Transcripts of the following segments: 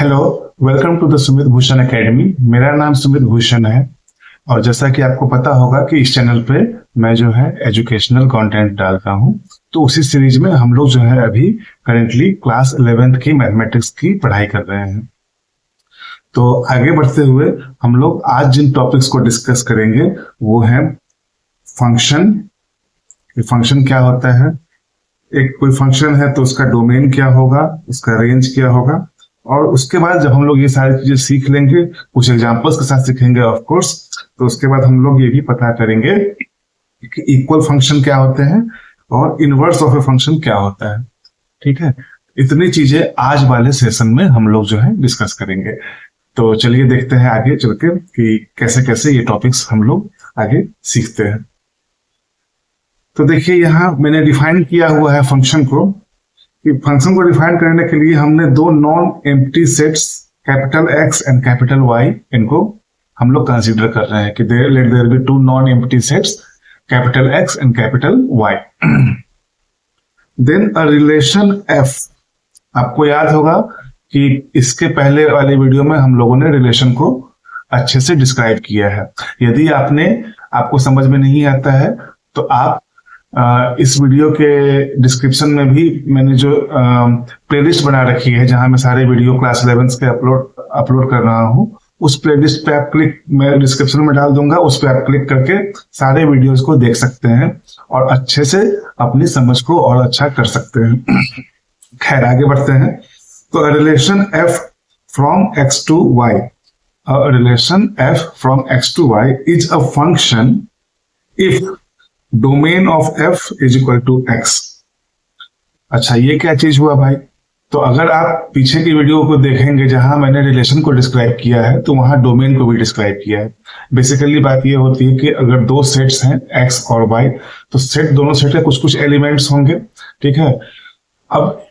Hello, welcome to the Sumit Bhushan academy. मेरा नाम सुमित भूषण है और जैसा कि आपको पता होगा कि इस चैनल पे मैं जो है एजुकेशनल कंटेंट डालता हूँ। तो उसी सीरीज में हम लोग जो है अभी करेंटली क्लास 11th की मैथमेटिक्स की पढ़ाई कर रहे हैं। तो आगे बढ़ते हुए हम लोग आज जिन टॉपिक्स को डिस्कस करेंगे वो है फंक्शन। फंक्शन क्या होता है, एक कोई फंक्शन है तो उसका डोमेन क्या होगा, उसका रेंज क्या होगा, और उसके बाद जब हम लोग ये सारी चीजें सीख लेंगे, कुछ एग्जांपल्स के साथ सीखेंगे ऑफ कोर्स, तो उसके बाद हम लोग ये भी पता करेंगे कि इक्वल फंक्शन क्या होते हैं और इनवर्स ऑफ ए फंक्शन क्या होता है। ठीक है, इतनी चीजें आज वाले सेशन में हम लोग जो है डिस्कस करेंगे। तो चलिए देखते हैं आगे चल के कि कैसे कैसे ये टॉपिक्स हम लोग आगे सीखते हैं। तो देखिए यहाँ मैंने डिफाइन किया हुआ है फंक्शन को। फंक्शन को डिफाइन करने के लिए हमने दो non empty sets capital X and capital Y, इनको हम लोग कंसीडर कर रहे हैं कि let there be two non empty sets capital X and capital Y. Then a relation F. आपको याद होगा कि इसके पहले वाले वीडियो में हम लोगों ने रिलेशन को अच्छे से डिस्क्राइब किया है। यदि आपको समझ में नहीं आता है तो आप इस वीडियो के डिस्क्रिप्शन में भी मैंने जो प्लेलिस्ट बना रखी है जहां मैं सारे वीडियो क्लास 11 के अपलोड कर रहा हूं, उस प्लेलिस्ट पे आप मैं डिस्क्रिप्शन में डाल दूंगा, उस पे आप क्लिक करके सारे वीडियोस को देख सकते हैं और अच्छे से अपनी समझ को और अच्छा कर सकते हैं। खैर आगे बढ़ते हैं। तो relation F from x to Y, relation F from x to Y is a function if domain of F is equal to X. अच्छा, ये क्या चीज हुआ भाई? तो अगर आप पीछे की वीडियो को देखेंगे जहां मैंने रिलेशन को डिस्क्राइब किया है तो वहां डोमेन को भी डिस्क्राइब किया है। बेसिकली बात ये होती है कि अगर दो सेट्स हैं एक्स और वाई, तो दोनों सेट के कुछ कुछ एलिमेंट्स होंगे। ठीक है, अब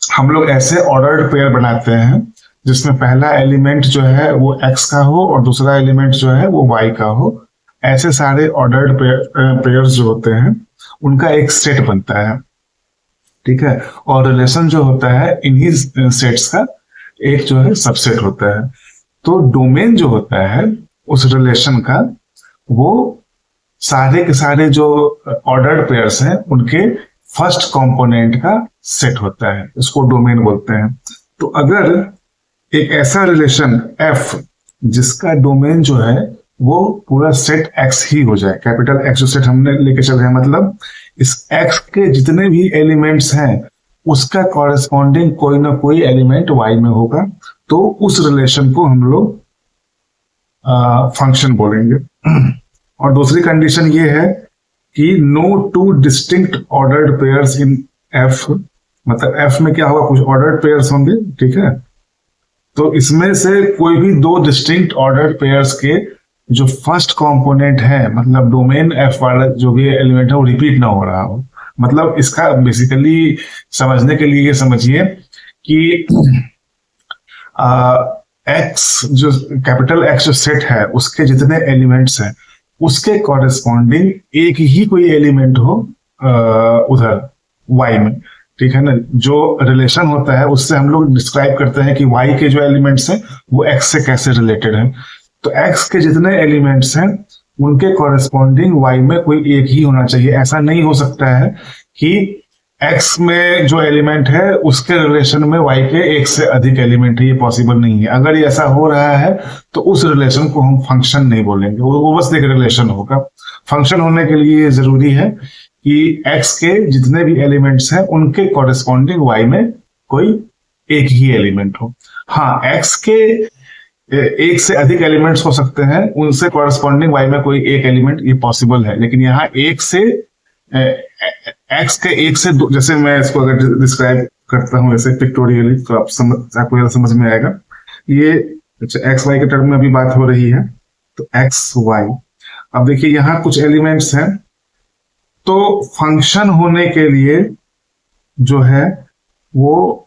हम लोग ऐसे ऑर्डर्ड पेयर बनाते हैं जिसमें पहला एलिमेंट जो है वो एक्स का हो और दूसरा एलिमेंट जो है वो वाई का हो। ऐसे सारे ऑर्डर्ड पेयर्स जो होते हैं उनका एक सेट बनता है। ठीक है, और रिलेशन जो होता है इन्हीं सेट्स का एक जो है सबसेट होता है। तो डोमेन जो होता है उस रिलेशन का, वो सारे के सारे जो ऑर्डर्ड पेयर्स हैं उनके फर्स्ट कंपोनेंट का सेट होता है, इसको डोमेन बोलते हैं। तो अगर एक ऐसा रिलेशन एफ जिसका डोमेन जो है वो पूरा सेट एक्स ही हो जाए, कैपिटल एक्स जो सेट हमने लेके चल रहे हैं, मतलब इस एक्स के जितने भी एलिमेंट्स हैं उसका कॉरेस्पॉन्डिंग कोई ना कोई एलिमेंट वाई में होगा, तो उस रिलेशन को हम लोग फंक्शन बोलेंगे। और दूसरी कंडीशन ये है कि no two distinct ordered pairs in F, मतलब एफ में क्या होगा, कुछ ऑर्डर्ड पेयर्स होंगे। ठीक है, तो इसमें से कोई भी दो डिस्टिंक्ट ऑर्डर्ड पेयर्स के जो फर्स्ट कंपोनेंट है, मतलब डोमेन एफ वाला जो भी एलिमेंट है वो रिपीट ना हो रहा हो। मतलब इसका बेसिकली समझने के लिए ये समझिए कि एक्स जो कैपिटल एक्स जो सेट है उसके जितने एलिमेंट्स हैं उसके कॉरेस्पॉन्डिंग एक ही कोई एलिमेंट हो उधर वाई में। ठीक है ना, जो रिलेशन होता है उससे हम लोग डिस्क्राइब करते हैं कि वाई के जो एलिमेंट्स हैं वो एक्स से कैसे रिलेटेड है। तो एक्स के जितने एलिमेंट्स हैं उनके कॉरेस्पॉन्डिंग वाई में कोई एक ही होना चाहिए। ऐसा नहीं हो सकता है कि एक्स में जो एलिमेंट है उसके रिलेशन में वाई के एक से अधिक एलिमेंट है, ये पॉसिबल नहीं है। अगर ये ऐसा हो रहा है तो उस रिलेशन को हम फंक्शन नहीं बोलेंगे, वो बस एक रिलेशन होगा। फंक्शन होने के लिए जरूरी है कि एक्स के जितने भी एलिमेंट्स हैं उनके कॉरेस्पॉन्डिंग वाई में कोई एक ही एलिमेंट हो। हाँ, एक्स के एक से अधिक एलिमेंट्स हो सकते हैं, उनसे कॉरेस्पॉन्डिंग वाई में कोई एक एलिमेंट, ये पॉसिबल है। लेकिन यहाँ एक से एक्स के एक से दो, जैसे मैं इसको अगर डिस्क्राइब करता हूं ऐसे पिक्टोरियली तो आपको ज्यादा समझ में आएगा। ये अच्छा एक्स वाई के टर्म में अभी बात हो रही है, तो एक्स वाई। अब देखिए यहाँ कुछ एलिमेंट्स हैं, तो फंक्शन होने के लिए जो है वो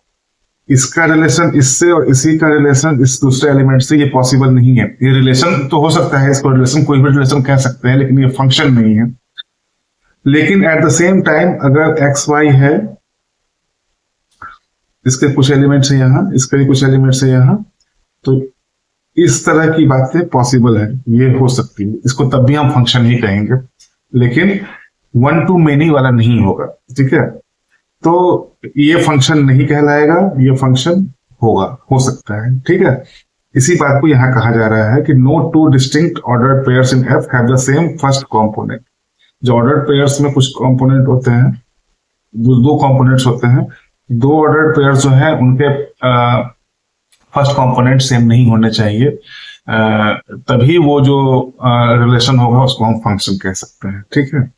इसका रिलेशन इससे और इसी का रिलेशन इस दूसरे एलिमेंट से, ये पॉसिबल नहीं है। ये रिलेशन तो हो सकता है, इसको रिलेशन कोई भी रिलेशन कह सकते हैं, लेकिन ये फंक्शन नहीं है। लेकिन एट द सेम टाइम अगर एक्स वाई है इसके कुछ एलिमेंट्स है यहाँ, इसके भी कुछ एलिमेंट्स है यहाँ। तो इस तरह की बातें पॉसिबल है, ये हो सकती है, इसको तब भी हम फंक्शन ही कहेंगे, लेकिन वन टू मेनी वाला नहीं होगा। ठीक है, तो ये फंक्शन नहीं कहलाएगा, ये फंक्शन होगा, हो सकता है। ठीक है, इसी बात को यहाँ कहा जा रहा है कि no two distinct ordered pairs in F have the same first component. जो ऑर्डर्ड पेयर्स में कुछ कंपोनेंट होते हैं, दो कंपोनेंट्स होते हैं, दो ऑर्डर्ड पेयर्स जो है उनके फर्स्ट कंपोनेंट सेम नहीं होने चाहिए, तभी वो जो रिलेशन होगा उसको हम फंक्शन कह सकते हैं। ठीक है,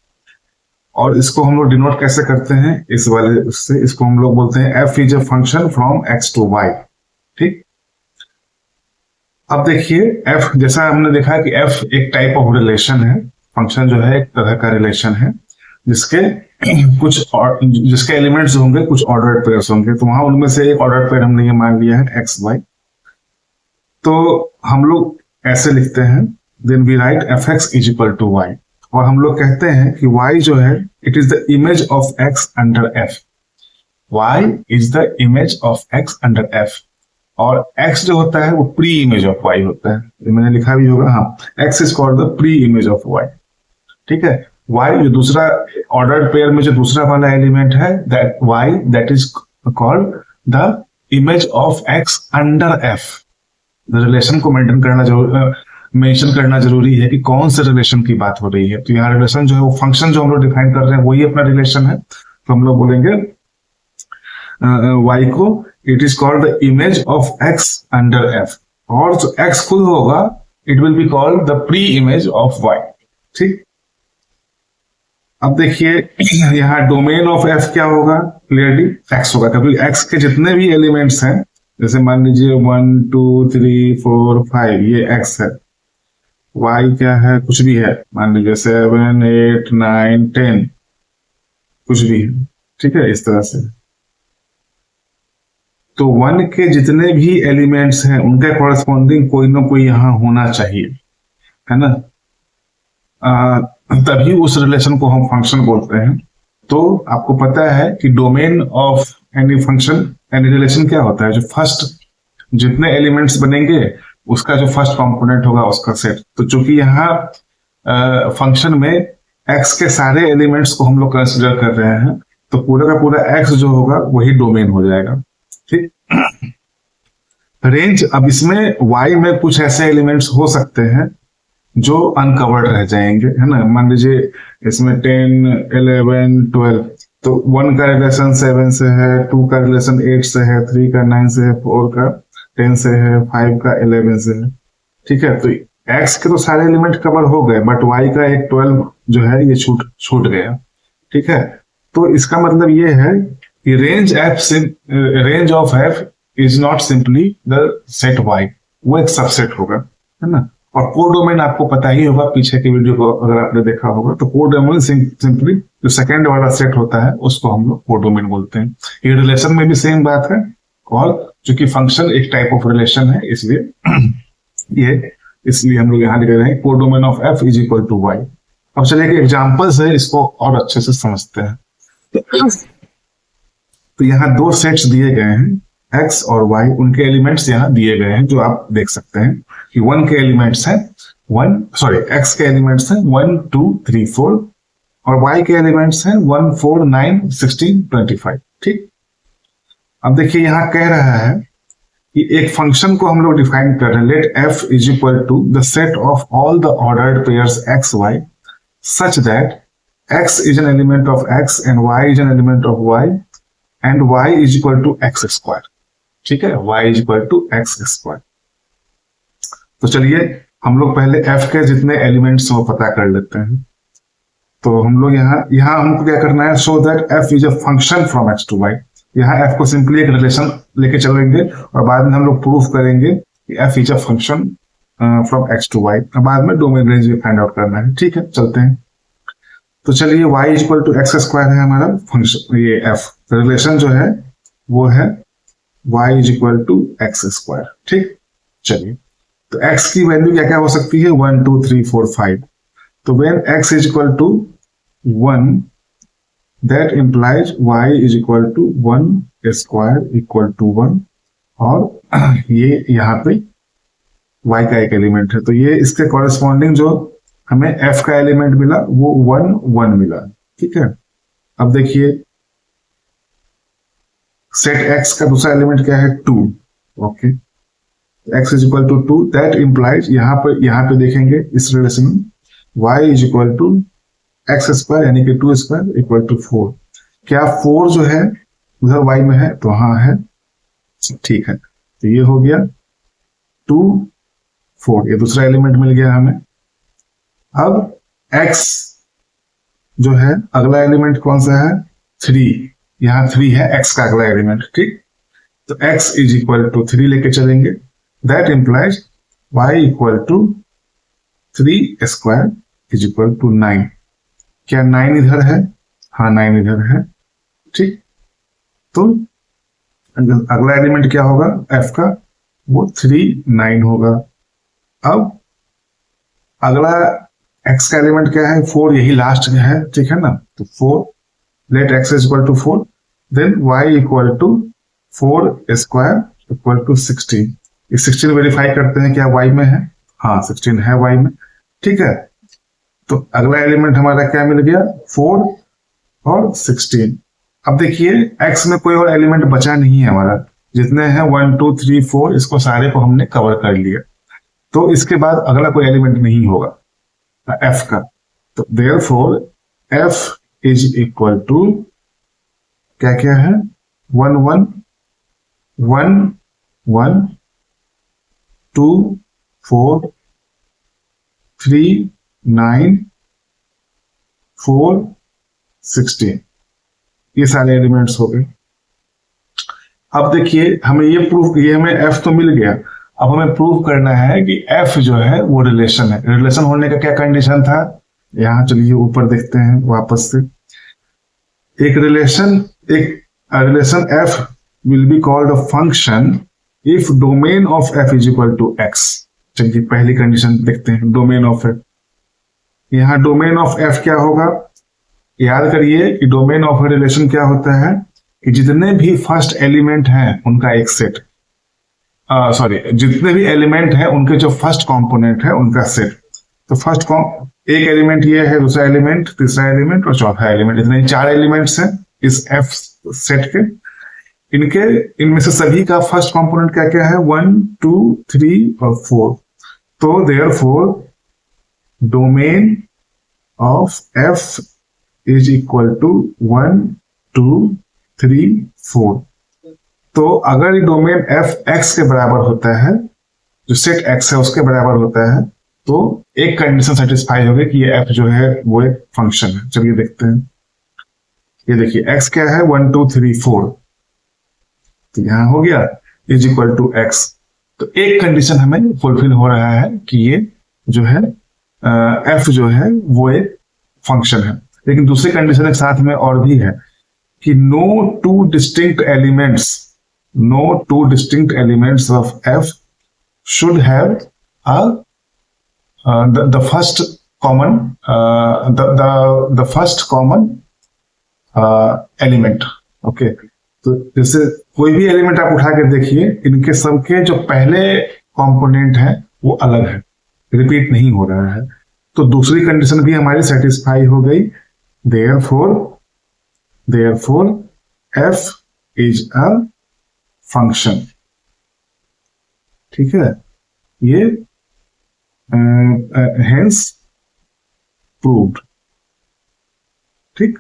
और इसको हम लोग डिनोट कैसे करते हैं, इस वाले उससे, इसको हम लोग बोलते हैं F is a function from x to Y. ठीक, अब देखिए एफ, जैसा हमने देखा कि एफ एक टाइप ऑफ रिलेशन है, फंक्शन जो है एक तरह का रिलेशन है जिसके जिसके एलिमेंट्स होंगे कुछ ऑर्डर्ड पेयर्स होंगे। तो वहां उनमें से एक ऑर्डर्ड पेयर हमने ये मान लिया है एक्स वाई। तो हम लोग ऐसे लिखते हैं, then we write F X is equal to Y, और हम लोग कहते हैं कि y जो है it is the image of x under f। y is the image of x under f, और x जो होता है वो प्री इमेज ऑफ y होता है। ये मैंने लिखा भी होगा, हाँ, x is called the pre image of y। ठीक है, y जो दूसरा ऑर्डर्ड पेयर में जो दूसरा वाला एलिमेंट है, that y that is called the image of x under f। Relation को मेंटेन करना मेंशन करना जरूरी है कि कौन से रिलेशन की बात हो रही है। तो यहाँ रिलेशन जो है वो फंक्शन जो हम लोग डिफाइन कर रहे हैं वही अपना रिलेशन है। तो हम लोग बोलेंगे y को it is called the image of x under f, और जो x खुद होगा it will be called the pre image of y। ठीक, अब देखिए यहाँ डोमेन ऑफ f क्या होगा, क्लियरली x होगा, क्योंकि x के जितने भी एलिमेंट्स हैं, जैसे मान लीजिए 1 2 3 4 5 ये x है, y क्या है, कुछ भी है, मान लीजिए 7 8 9 10 कुछ भी है। ठीक है, इस तरह से। तो 1 के जितने भी एलिमेंट्स हैं उनके कॉरेस्पॉन्डिंग कोई ना कोई यहां होना चाहिए, है ना, तभी उस रिलेशन को हम फंक्शन बोलते हैं। तो आपको पता है कि domain of any function, any relation क्या होता है, जो फर्स्ट जितने एलिमेंट्स बनेंगे उसका जो फर्स्ट कंपोनेंट होगा उसका सेट। तो चूंकि यहाँ फंक्शन में x के सारे एलिमेंट्स को हम लोग कंसिडर कर रहे हैं, तो पूरा का पूरा x जो होगा वही डोमेन हो जाएगा। ठीक, रेंज, अब इसमें y में कुछ ऐसे एलिमेंट्स हो सकते हैं जो अनकवर्ड रह जाएंगे, है ना। मान लीजिए इसमें 10 11 12, तो 1 का रिलेशन 7 से है, 2 का रिलेशन 8 से है, 3 का 9 से है, 4 का 10 से है, 5 का 11 से है। ठीक है, तो x के तो सारे एलिमेंट कवर हो गए, बट y का एक 12 जो है ये छूट गया। ठीक है, तो इसका मतलब ये है कि range of f is not simply the set y, वो एक सबसेट होगा, है ना। और कोडोमेन आपको पता ही होगा, पीछे की वीडियो को अगर आपने देखा होगा, तो कोडोमेन सिंपली जो सेकंड वाला सेट होता है उसको हम लोग कोडोमेन बोलते हैं। ये रिलेशन में भी सेम बात है, और चूंकि फंक्शन एक टाइप ऑफ रिलेशन है इसलिए हम लोग यहाँ लिख रहे हैं codomain of f is equal to y। अब चलिए एग्जांपल्स है, इसको और अच्छे से समझते हैं। तो यहाँ दो सेट्स दिए गए हैं, x और y, उनके एलिमेंट्स यहाँ दिए गए हैं, जो आप देख सकते हैं कि 1 के एलिमेंट्स हैं x के एलिमेंट्स हैं 1 2 3 4, और y के एलिमेंट्स हैं 1 4 9 16 25। ठीक, अब देखिए यहाँ कह रहा है कि एक फंक्शन को हम लोग डिफाइन कर रहे हैं, let f is equal to the set of all the ordered pairs x y such that x is an element of x and y is an element of y and y is equal to x square. ठीक है, y is equal to x square. तो चलिए हम लोग पहले f के जितने elements वो पता कर लेते हैं। तो हम लोग यहाँ हमको क्या करना है, so that f is a function from x to y। यहाँ f को सिंपली एक रिलेशन लेके चलेंगे और बाद में हम लोग प्रूफ करेंगे कि f is a function from x to y। बाद में डोमेन रेंज भी फाइंड आउट करना है। ठीक है, चलते हैं। तो चलिए y is equal to x square है हमारा फंक्शन, ये f रिलेशन जो है वो है y is equal to x square. ठीक, चलिए तो x की वैल्यू क्या क्या हो सकती है, 1 2 3 4 5। तो when x is equal to 1 that implies y is equal to 1 square equal to 1 और ये यहाँ पे y का एक एलिमेंट है, तो ये इसके कॉरेस्पॉन्डिंग जो हमें f का एलिमेंट मिला वो 1 1 मिला। ठीक है, अब देखिए सेट x का दूसरा एलिमेंट क्या है 2। Okay, x is equal to 2, that implies यहाँ पे देखेंगे इस रिलेशन में y is equal to x square यानी कि 2 स्क्वायर इक्वल टू 4। क्या 4 जो है उधर y में है? तो हाँ है, ठीक है, तो ये हो गया 2 4, ये दूसरा एलिमेंट मिल गया हमें। अब x जो है अगला एलिमेंट कौन सा है? 3, यहाँ 3 है x का अगला एलिमेंट। ठीक, तो x इज इक्वल टू 3 लेके चलेंगे, that implies y equal to 3 square is equal to 9। क्या 9 इधर है? हाँ 9 इधर है। ठीक, तो अगला एलिमेंट क्या होगा f का? वो 3 9 होगा। अब अगला x का एलिमेंट क्या है? 4, यही लास्ट है। ठीक है ना, तो 4, let x is equal to 4, then y equal to 4 square equal to 16। इस 16 वेरीफाई करते हैं क्या y में है? हाँ 16 है y में। ठीक है, तो अगला एलिमेंट हमारा क्या मिल गया? 4 और 16। अब देखिए x में कोई और एलिमेंट बचा नहीं है हमारा, जितने हैं 1 2 3 4 इसको सारे को हमने कवर कर लिया, तो इसके बाद अगला कोई एलिमेंट नहीं होगा f का। तो therefore f is equal to क्या क्या है? 1 1 1 1 2 4 3 9 4 16, ये सारे एलिमेंट्स हो गए। अब देखिए हमें ये प्रूफ, ये हमें f तो मिल गया, अब हमें प्रूफ करना है कि f जो है वो रिलेशन है। रिलेशन होने का क्या कंडीशन था? यहां चलिए ऊपर देखते हैं वापस से। एक relation f will be called a function if domain of f is equal to x। चलिए पहली कंडीशन देखते हैं, डोमेन ऑफ f। यहाँ डोमेन ऑफ f क्या होगा? याद करिए कि डोमेन ऑफ रिलेशन क्या होता है कि जितने भी फर्स्ट एलिमेंट हैं उनका एक सेट, जितने भी एलिमेंट हैं उनके जो फर्स्ट कंपोनेंट है उनका सेट। तो फर्स्ट एक एलिमेंट ये है, दूसरा एलिमेंट, तीसरा एलिमेंट और चौथा एलिमेंट, इतने 4 एलिमेंट्स हैं इस एफ सेट के। इनमें से सभी का फर्स्ट कंपोनेंट क्या क्या है? 1 2 3 और 4। तो therefore domain of F is equal to 1 2 3 4। तो अगर ये डोमेन एफ एक्स के बराबर होता है, जो सेट एक्स है उसके बराबर होता है, तो एक कंडीशन सेटिस्फाई होगी कि ये एफ जो है वो एक फंक्शन है। चलिए देखते हैं, ये देखिए एक्स क्या है? 1 2 3 4, तो यहां हो गया इज इक्वल टू एक्स। तो एक कंडीशन हमें फुलफिल हो रहा है कि ये जो है एफ जो है वो एक फंक्शन है। लेकिन दूसरी कंडीशन एक साथ में और भी है कि no two distinct elements of f should have the first common element। Okay, तो जैसे कोई भी एलिमेंट आप उठा के देखिए, इनके सबके जो पहले कंपोनेंट है वो अलग है, रिपीट नहीं हो रहा है। तो दूसरी कंडीशन भी हमारी सेटिस्फाई हो गई। Therefore, f is a function। ठीक है, ये hence proved। ठीक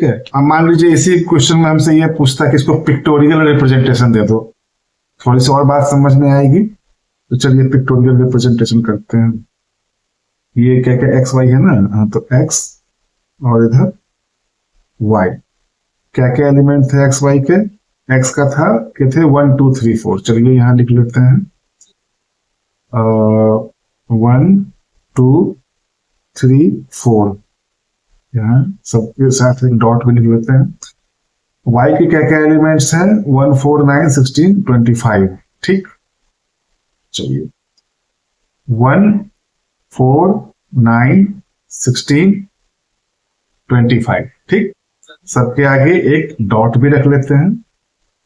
है। अब मान लीजिए इसी क्वेश्चन में हमसे ये पूछता है कि इसको पिक्टोरियल रिप्रेजेंटेशन दे दो, थोड़ी सी और बात समझ में आएगी। तो चलिए पिक्टोरियल रिप्रेजेंटेशन करते हैं। ये क्या क्या एक्स वाई है ना, हाँ, तो एक्स और इधर y। क्या क्या एलिमेंट थे एक्स वाई के? x का था कि थे 1 2 3 4। चलिए यहां लिख लेते हैं 1 2 3 4, यहाँ सबके साथ एक डॉट भी लिख लेते हैं। y के क्या क्या एलिमेंट्स हैं? 1 4 9 16 25। ठीक, चलिए 1 4 9 16 25। ठीक, सबके आगे एक डॉट भी रख लेते हैं,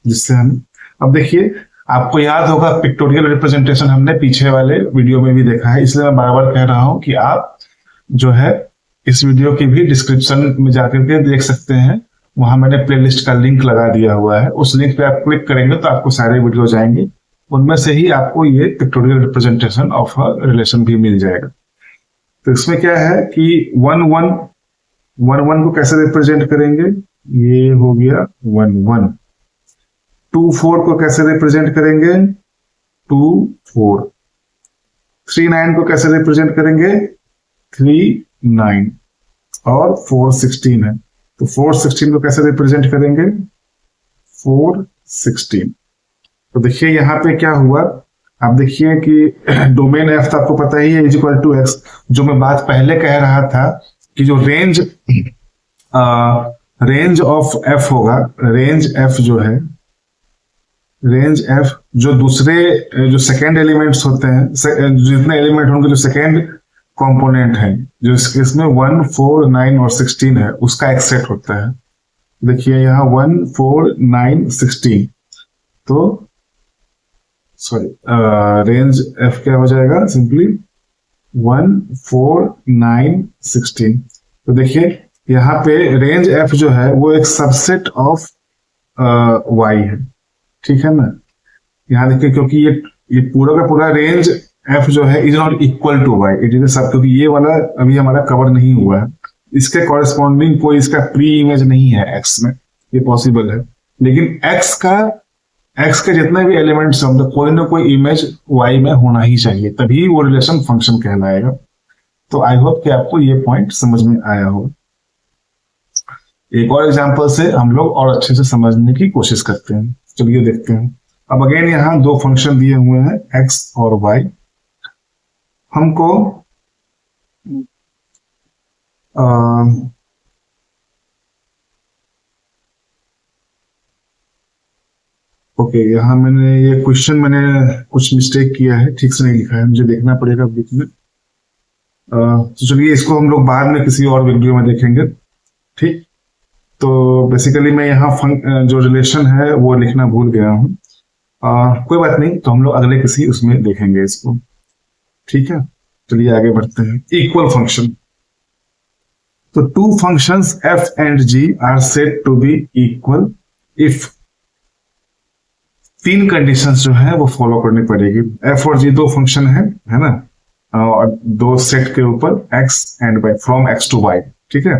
जिससे हम, अब देखिए आपको याद होगा पिक्टोरियल रिप्रेजेंटेशन हमने पीछे वाले वीडियो में भी देखा है, इसलिए मैं बार बार कह रहा हूं कि आप जो है इस वीडियो की भी डिस्क्रिप्शन में जाकर के देख सकते हैं। वहां मैंने प्लेलिस्ट का लिंक लगा दिया हुआ है, उस लिंक पे आप क्लिक करेंगे तो आपको सारे वीडियो जाएंगे, उनमें से ही आपको ये pictorial representation of a relation भी मिल जाएगा। तो इसमें क्या है कि 1 1 को कैसे रिप्रेजेंट करेंगे, ये हो गया 1 1। 2 4 को कैसे रिप्रेजेंट करेंगे, 2 4। 3 9 को कैसे रिप्रेजेंट करेंगे, 3 9। और 4 16 है, तो 4 16 को कैसे रिप्रेजेंट करेंगे, 4 16। तो देखिए यहाँ पे क्या हुआ, आप देखिए कि डोमेन एफ तो आपको पता ही है इक्वल टू एक्स। जो मैं बात पहले कह रहा था कि जो रेंज ऑफ एफ होगा, रेंज एफ जो है, रेंज एफ जो दूसरे जो सेकेंड एलिमेंट्स होते हैं, जितने एलिमेंट होंगे जो सेकेंड कंपोनेंट है, जो इस केस में 1 4 9 और 16 है, उसका एक सेट होता है। देखिए यहाँ 1 4 9 16, तो सॉरी रेंज एफ क्या हो जाएगा, सिंपली 1 4 9 16। तो देखिए यहाँ पे रेंज एफ जो है वो एक सबसेट ऑफ वाई है, ठीक है ना। यहाँ देखिए क्योंकि ये पूरा का पूरा रेंज एफ जो है is not equal to y, it is सब, क्योंकि ये वाला अभी हमारा कवर नहीं हुआ है, इसके कॉरेस्पॉन्डिंग कोई इसका प्री इमेज नहीं है एक्स में, ये पॉसिबल है। लेकिन एक्स के जितने भी एलिमेंट्स होंगे कोई ना कोई इमेज वाई में होना ही चाहिए, तभी वो रिलेशन फंक्शन कहलाएगा। तो आई होप कि आपको ये पॉइंट समझ में आया हो। एक और एग्जांपल से हम लोग और अच्छे से समझने की कोशिश करते हैं, चलिए देखते हैं। अब अगेन यहाँ दो फंक्शन दिए हुए हैं एक्स और वाई। हमको ओके यहाँ मैंने ये क्वेश्चन मैंने कुछ मिस्टेक किया है, ठीक से नहीं लिखा है, मुझे देखना पड़ेगा बीच में। तो चलिए इसको हम लोग बाद में किसी और वीडियो में देखेंगे, ठीक। तो बेसिकली मैं यहाँ जो रिलेशन है वो लिखना भूल गया हूँ, कोई बात नहीं, तो हम लोग अगले किसी उसमें देखेंगे इसको, ठीक है। चलिए आगे बढ़ते हैं। इक्वल फंक्शन, तो two functions f and g are said to be equal if तीन कंडीशंस जो है वो फॉलो करनी पड़ेगी। एफ और जी दो फंक्शन है ना, और दो सेट के ऊपर x and y, from x to Y, ठीक है।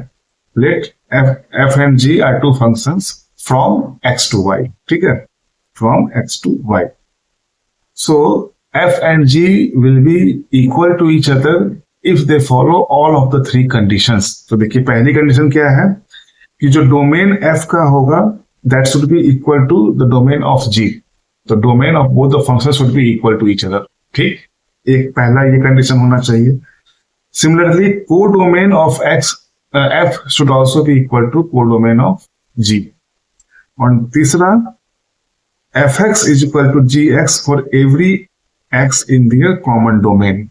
Let f and g are two functions from x to Y, ठीक है, from x to y. So f and g will be equal to each other if they follow all of the three conditions. तो देखिए पहली condition क्या है कि जो domain F का होगा that should be equal to the domain of G, तो domain of both the function should be equal to each other, ठीक। एक पहला ये कंडीशन होना चाहिए। Similarly codomain of X F should also be equal to codomain of G. और तीसरा F X is equal to G X for every X in their common domain.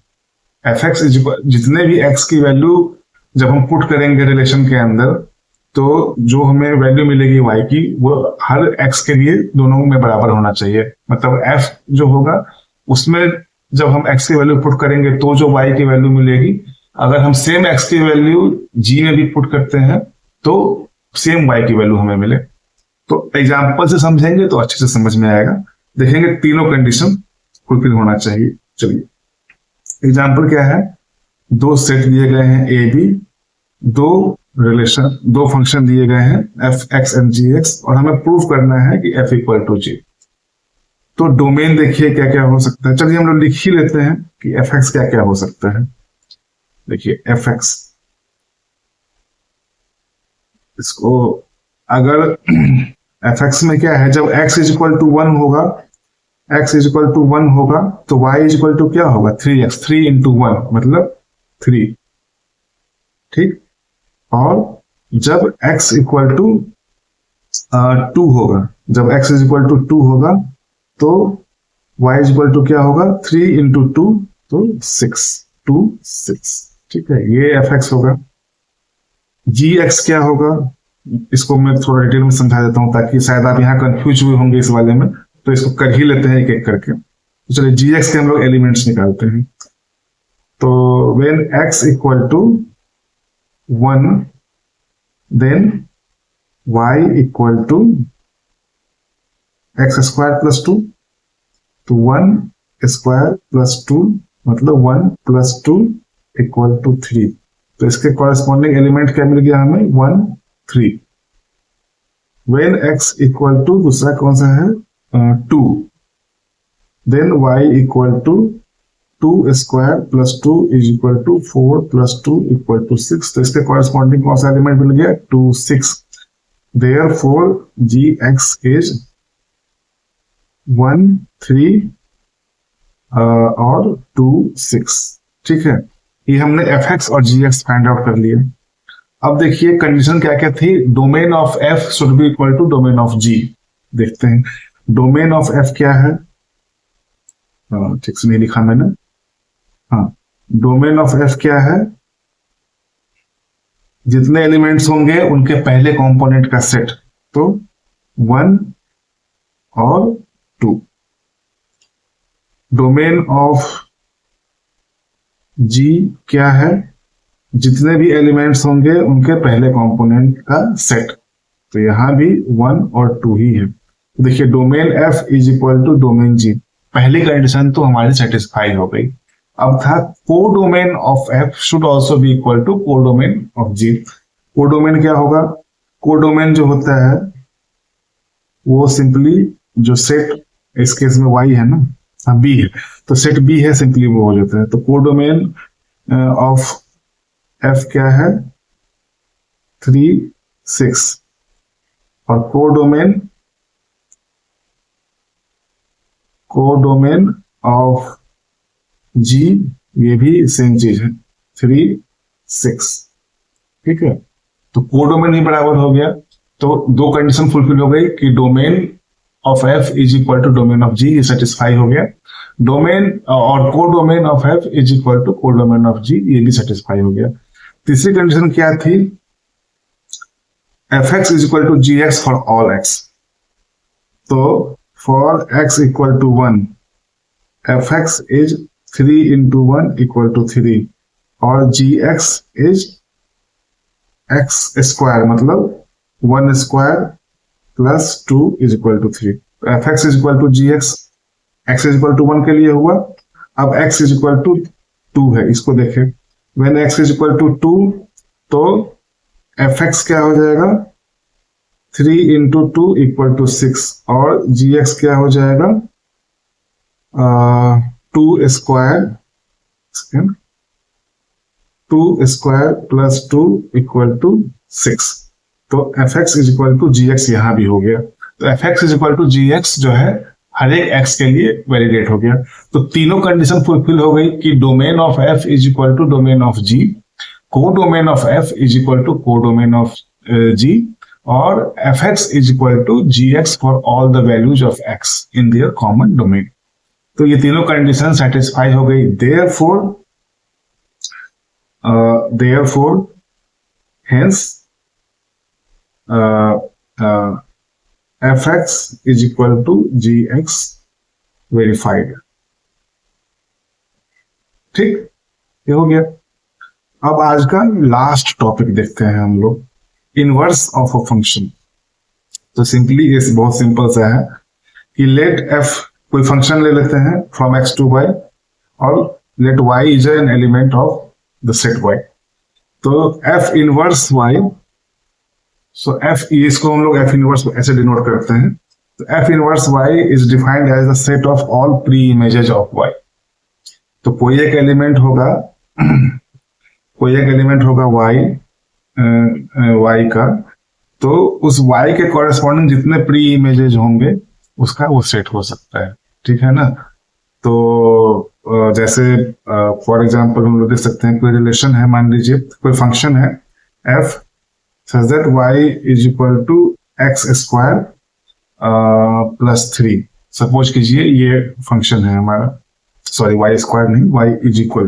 F X is equal, जितने भी x की value जब हम put करेंगे relation के अंदर, तो जो हमें वैल्यू मिलेगी y की वो हर x के लिए दोनों में बराबर होना चाहिए। मतलब f जो होगा उसमें जब हम x की वैल्यू पुट करेंगे तो जो y की वैल्यू मिलेगी, अगर हम सेम x की वैल्यू g में भी पुट करते हैं तो सेम y की वैल्यू हमें मिले। तो एग्जाम्पल से समझेंगे तो अच्छे से समझ में आएगा। देखेंगे तीनों कंडीशन फुलफिल होना चाहिए। चलिए एग्जाम्पल क्या है, दो सेट दिए गए हैं ए बी, दो फंक्शन दिए गए हैं f x and g x, और हमें प्रूव करना है कि एफ इक्वल टू जी। तो डोमेन देखिए क्या क्या हो सकता है, चलिए हम लोग लिख ही लेते हैं कि एफ एक्स क्या क्या हो सकता है। देखिए एफ एक्स, इसको अगर एफ एक्स में क्या है, जब एक्स इज इक्वल टू 1 होगा, एक्स इज इक्वल टू 1 होगा तो वाई इज इक्वल टू क्या होगा, 3x, 3 इंटू 1 मतलब 3, ठीक। और जब x इक्वल टू 2 होगा, जब x इज इक्वल टू 2 होगा तो y इज इक्वल टू क्या होगा, 3 इंटू 2 तो 6, 2 6, ठीक है, ये एफ एक्स होगा। जी एक्स क्या होगा, इसको मैं थोड़ा डिटेल में समझा देता हूँ ताकि शायद आप यहाँ कंफ्यूज हुए होंगे इस वाले में, तो इसको कर ही लेते हैं एक एक करके। तो चलिए gx के हम लोग एलिमेंट्स निकालते हैं। तो when x equal to 1 then y equal to x square plus 2, तो 1 स्क्वायर प्लस 2 मतलब 1 प्लस 2 इक्वल टू 3। तो इसके कॉरेस्पॉन्डिंग एलिमेंट क्या मिल गया हमें 1 3। वेन x इक्वल टू दूसरा कौन सा है 2, then y equal to 2 square plus 2 is equal to 4 plus 2 equal to 6। तो इसके कॉरेस्पॉन्डिंग कौन सा एलिमेंट मिल गया 2 6। Therefore gx is 1 3 और 2 6। ठीक है, ये हमने fx और gx फाइंड आउट कर लिए। अब देखिए कंडीशन क्या क्या थी, domain of f should be equal to domain of g। देखते हैं डोमेन ऑफ f क्या है, ठीक से नहीं लिखा मैंने। हाँ, डोमेन ऑफ f क्या है, जितने एलिमेंट्स होंगे उनके पहले कंपोनेंट का सेट, तो 1 और 2। डोमेन ऑफ g क्या है, जितने भी एलिमेंट्स होंगे उनके पहले कंपोनेंट का सेट, तो यहां भी 1 और 2 ही है। देखिए domain f is equal to domain g, पहली कंडीशन तो हमारी सेटिस्फाई हो गई। अब था codomain of f should also be equal to codomain of g। Codomain क्या होगा, कोडोमेन जो होता है वो सिंपली जो सेट, इस केस में y है ना, हाँ b है, तो सेट b है सिंपली वो हो जाता है। तो कोडोमेन ऑफ f क्या है 3 6, और कोडोमेन ऑफ g ये भी सेम चीज है 3 6। ठीक है, तो कोडोमेन ही बराबर हो गया, तो दो कंडीशन फुलफिल हो गई कि domain of f is equal to domain of g, ये सेटिस्फाई हो गया। डोमेन और codomain of f is equal to codomain of g, ये भी सेटिस्फाई हो गया। तीसरी कंडीशन क्या थी, fx is equal to gx for all x। तो for x equal to 1 fx is 3 into 1 equal to 3, और gx इज x स्क्वायर मतलब 1 square plus 2 is equal to 3। तो fx is equal to gx, x is equal to 1 के लिए हुआ। अब x is equal to 2 है, इसको देखें, when x is equal to 2 तो fx क्या हो जाएगा 3 into 2 इक्वल टू 6, और gx क्या हो जाएगा 2 स्क्वायर प्लस 2 इक्वल टू 6। तो fx is equal to gx यहां भी हो गया। तो fx is equal to gx जो है हर एक x के लिए वैलिडेट हो गया। तो तीनों कंडीशन फुलफिल हो गई कि domain of f is equal to domain of g, codomain of f is equal to codomain of g, और fx is equal to gx for all the values of x in their common domain. तो ये तीनों condition satisfy हो गई। therefore hence fx is equal to gx verified। ठीक, ये हो गया। अब आज का लास्ट टॉपिक देखते हैं हम लोग, इनवर्स ऑफ अ फंक्शन। तो सिंपली ये बहुत सिंपल सा है कि लेट f कोई फंक्शन ले लेते हैं फ्रॉम x टू y, और let y is an element of the set y। तो f इनवर्स y, सो f इसको हम लोग f इनवर्स ऐसे डिनोट करते हैं। तो f inverse y is defined as the set of all pre images of y। तो कोई एक एलिमेंट होगा y का, तो उस y के कॉरेस्पॉन्डिंग जितने प्री इमेजेस होंगे उसका वो सेट हो सकता है। ठीक है ना, तो जैसे फॉर एग्जांपल हम लोग देख सकते हैं कोई रिलेशन है, मान लीजिए कोई फंक्शन है f such that y is equal to x square plus 3। Suppose कीजिए ये फंक्शन है हमारा, सॉरी y स्क्वायर नहीं, y इज इक्वल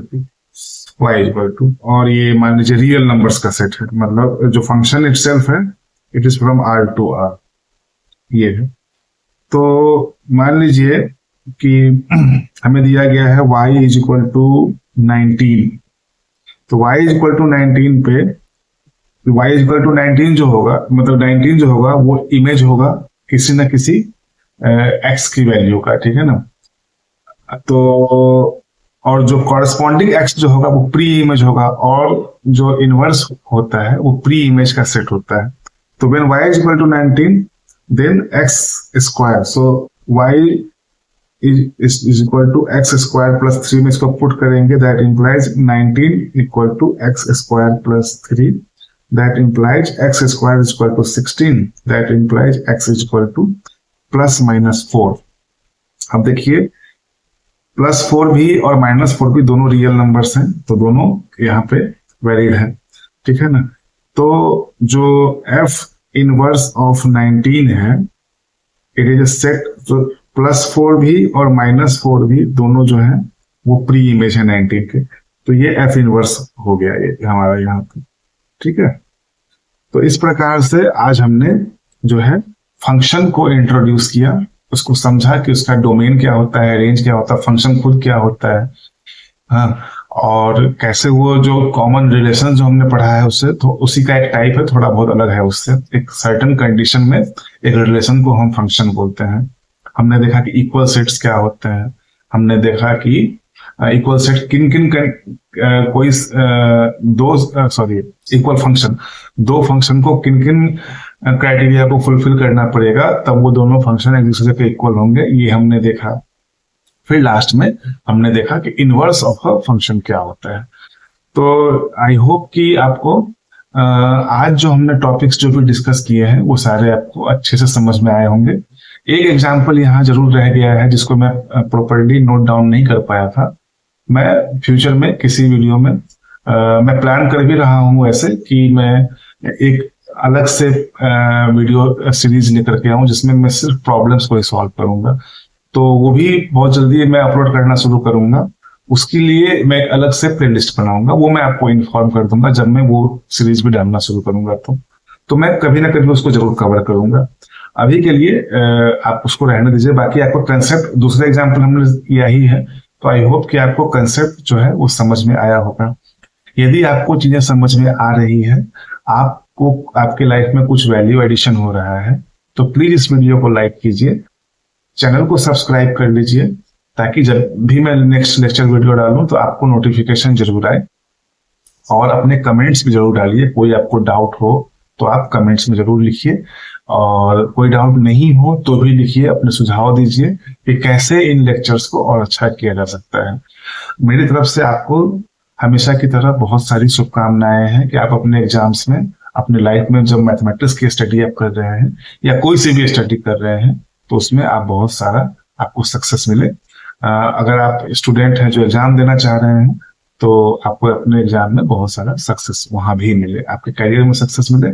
टू, और ये मान लीजिए रियल नंबर्स का सेट है, मतलब जो फंक्शन इटसेल्फ है it is from R to R, ये है। तो मान लीजिए कि हमें दिया गया है y इज इक्वल टू 19, तो y इज इक्वल टू 19 पे y इज इक्वल टू 19 जो होगा, मतलब 19 जो होगा वो इमेज होगा किसी न किसी x की वैल्यू का, ठीक है ना। तो और जो कॉरेस्पॉन्डिंग x जो होगा वो प्री इमेज होगा, और जो इनवर्स होता है वो प्री इमेज का सेट होता है। तो when y is equal to 19 then x square, so y is equal to x square plus 3 में इसको पुट करेंगे, that implies 19 equal to x square plus 3, that implies x square is equal to 16, that implies x is equal to plus minus 4। अब देखिए plus 4 भी और minus 4 भी दोनों real numbers हैं, तो दोनों यहाँ पे वैलिड है, ठीक है ना। तो जो f इनवर्स ऑफ 19 है, इट इज अ सेट, तो प्लस 4 भी और माइनस 4 भी दोनों जो है वो प्री इमेज है 19 के, तो ये f इनवर्स हो गया ये हमारा यहाँ पे, ठीक है। तो इस प्रकार से आज हमने जो है फंक्शन को इंट्रोड्यूस किया, उसको समझा कि उसका डोमेन क्या होता है, रेंज क्या होता है, फंक्शन खुद क्या होता है, हाँ, और कैसे वो जो कॉमन रिलेशन जो हमने पढ़ा है उससे, तो उसी का एक टाइप है, थोड़ा बहुत अलग है उससे। एक सर्टेन कंडीशन में एक रिलेशन को हम फंक्शन बोलते हैं। हमने देखा कि इक्वल सेट्स क्या होते हैं, हमने देखा कि इक्वल सेट किन किन कोई इक्वल फंक्शन, दो फंक्शन को किन किन क्राइटेरिया को फुलफिल करना पड़ेगा तब वो दोनों फंक्शन एक दूसरे के इक्वल होंगे, ये हमने देखा। फिर लास्ट में हमने देखा कि इनवर्स ऑफ अ फंक्शन क्या होता है। तो आई होप कि आपको आज जो हमने टॉपिक्स जो भी डिस्कस किए हैं वो सारे आपको अच्छे से समझ में आए होंगे। एक एग्जाम्पल यहाँ जरूर रह गया है जिसको मैं प्रॉपर्ली नोट डाउन नहीं कर पाया था। मैं फ्यूचर में किसी वीडियो में मैं प्लान कर भी रहा हूँ ऐसे कि मैं एक अलग से वीडियो सीरीज लेकर के आऊँ जिसमें मैं सिर्फ प्रॉब्लम्स को ही सॉल्व करूंगा। तो वो भी बहुत जल्दी मैं अपलोड करना शुरू करूंगा। उसके लिए मैं एक अलग से प्लेलिस्ट बनाऊंगा, वो मैं आपको इन्फॉर्म कर दूंगा जब मैं वो सीरीज भी डालना शुरू करूंगा। तो मैं कभी ना कभी उसको जरूर कवर करूंगा। अभी के लिए आप उसको रहने दीजिए। बाकी आपको कंसेप्ट, दूसरा एग्जाम्पल हमने किया ही है, तो आई होप कि आपको कंसेप्ट जो है वो समझ में आया होगा। यदि आपको चीजें समझ में आ रही है, आपको आपके लाइफ में कुछ वैल्यू एडिशन हो रहा है, तो प्लीज इस वीडियो को लाइक कीजिए, चैनल को सब्सक्राइब कर लीजिए, ताकि जब भी मैं नेक्स्ट लेक्चर वीडियो डालूं तो आपको नोटिफिकेशन जरूर आए। और अपने कमेंट्स भी जरूर डालिए, कोई आपको डाउट हो तो आप कमेंट्स में जरूर लिखिए, और कोई डाउट नहीं हो तो भी लिखिए, अपने सुझाव दीजिए कि कैसे इन लेक्चर्स को और अच्छा किया जा सकता है। मेरी तरफ से आपको हमेशा की तरह बहुत सारी शुभकामनाएं हैं कि आप अपने एग्जाम्स में, अपने लाइफ में जब मैथमेटिक्स की स्टडी आप कर रहे हैं या कोई सी भी स्टडी कर रहे हैं तो उसमें आप बहुत सारा आपको सक्सेस मिले। अगर आप स्टूडेंट हैं जो एग्जाम देना चाह रहे हैं तो आपको अपने एग्जाम में बहुत सारा सक्सेस वहां भी मिले, आपके करियर में सक्सेस मिले।